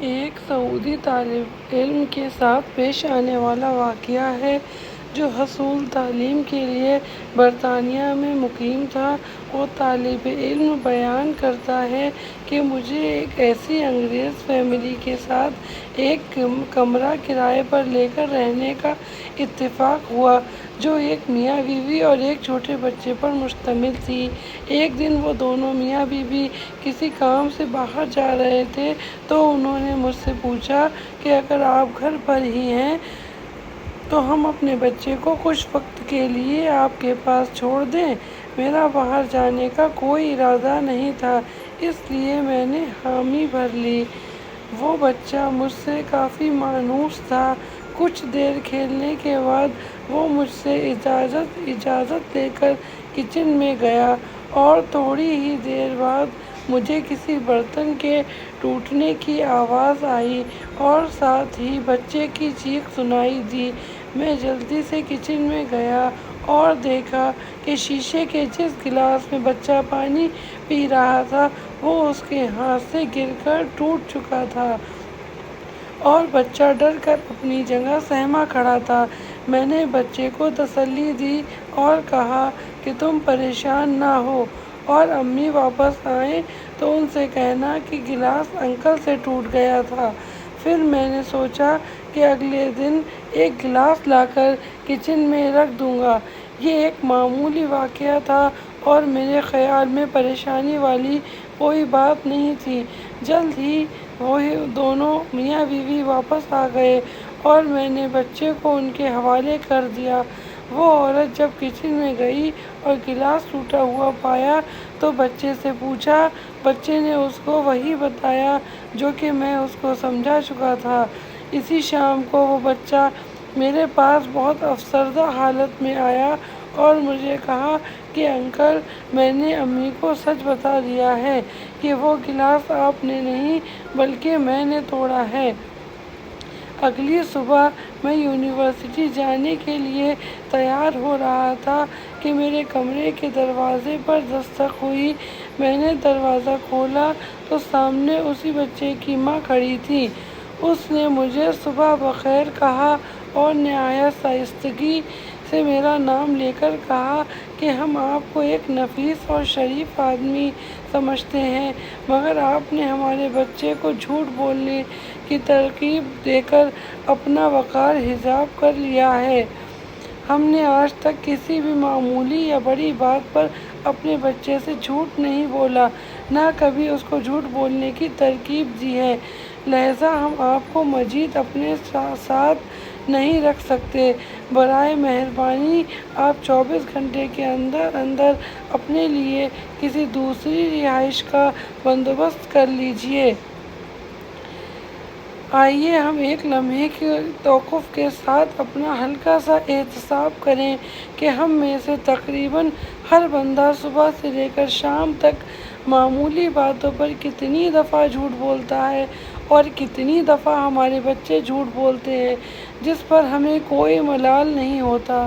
ایک سعودی طالب علم کے ساتھ پیش آنے والا واقعہ ہے جو حصول تعلیم کے لیے برطانیہ میں مقیم تھا۔ وہ طالب علم بیان کرتا ہے کہ مجھے ایک ایسی انگریز فیملی کے ساتھ ایک کمرہ کرائے پر لے کر رہنے کا اتفاق ہوا جو ایک میاں بیوی اور ایک چھوٹے بچے پر مشتمل تھی۔ ایک دن وہ دونوں میاں بیوی کسی کام سے باہر جا رہے تھے تو انہوں نے مجھ سے پوچھا کہ اگر آپ گھر پر ہی ہیں تو ہم اپنے بچے کو کچھ وقت کے لیے آپ کے پاس چھوڑ دیں۔ میرا باہر جانے کا کوئی ارادہ نہیں تھا، اس لیے میں نے حامی بھر لی۔ وہ بچہ مجھ سے کافی مانوس تھا۔ کچھ دیر کھیلنے کے بعد وہ مجھ سے اجازت لے کر کچن میں گیا اور تھوڑی ہی دیر بعد مجھے کسی برتن کے ٹوٹنے کی آواز آئی اور ساتھ ہی بچے کی چیخ سنائی دی۔ میں جلدی سے کچن میں گیا اور دیکھا کہ شیشے کے جس گلاس میں بچہ پانی پی رہا تھا وہ اس کے ہاتھ سے گر کر ٹوٹ چکا تھا اور بچہ ڈر کر اپنی جگہ سہما کھڑا تھا۔ میں نے بچے کو تسلی دی اور کہا کہ تم پریشان نہ ہو اور امی واپس آئیں تو ان سے کہنا کہ گلاس انکل سے ٹوٹ گیا تھا۔ پھر میں نے سوچا کہ اگلے دن ایک گلاس لا کر کچن میں رکھ دوں گا۔ یہ ایک معمولی واقعہ تھا اور میرے خیال میں پریشانی والی کوئی بات نہیں تھی۔ جلد ہی وہ دونوں میاں بیوی واپس آ گئے اور میں نے بچے کو ان کے حوالے کر دیا۔ وہ عورت جب کچن میں گئی اور گلاس ٹوٹا ہوا پایا تو بچے سے پوچھا۔ بچے نے اس کو وہی بتایا جو کہ میں اس کو سمجھا چکا تھا۔ اسی شام کو وہ بچہ میرے پاس بہت افسردہ حالت میں آیا اور مجھے کہا کہ انکل، میں نے امی کو سچ بتا دیا ہے کہ وہ گلاس آپ نے نہیں بلکہ میں نے توڑا ہے۔ اگلی صبح میں یونیورسٹی جانے کے لیے تیار ہو رہا تھا کہ میرے کمرے کے دروازے پر دستک ہوئی۔ میں نے دروازہ کھولا تو سامنے اسی بچے کی ماں کھڑی تھی۔ اس نے مجھے صبح بخیر کہا اور نہایت شائستگی سے میرا نام لے کر کہا کہ ہم آپ کو ایک نفیس اور شریف آدمی سمجھتے ہیں، مگر آپ نے ہمارے بچے کو جھوٹ بولنے کی ترغیب دے کر اپنا وقار حجاب کر لیا ہے۔ ہم نے آج تک کسی بھی معمولی یا بڑی بات پر اپنے بچے سے جھوٹ نہیں بولا، نہ کبھی اس کو جھوٹ بولنے کی ترغیب دی ہے، لہٰذا ہم آپ کو مزید اپنے ساتھ نہیں رکھ سکتے۔ برائے مہربانی آپ 24 گھنٹے کے اندر اندر اپنے لیے کسی دوسری رہائش کا بندوبست کر لیجیے۔ آئیے ہم ایک لمحے کے توقف کے ساتھ اپنا ہلکا سا احتساب کریں کہ ہم میں سے تقریباً ہر بندہ صبح سے لے کر شام تک معمولی باتوں پر کتنی دفعہ جھوٹ بولتا ہے اور کتنی دفعہ ہمارے بچے جھوٹ بولتے ہیں جس پر ہمیں کوئی ملال نہیں ہوتا۔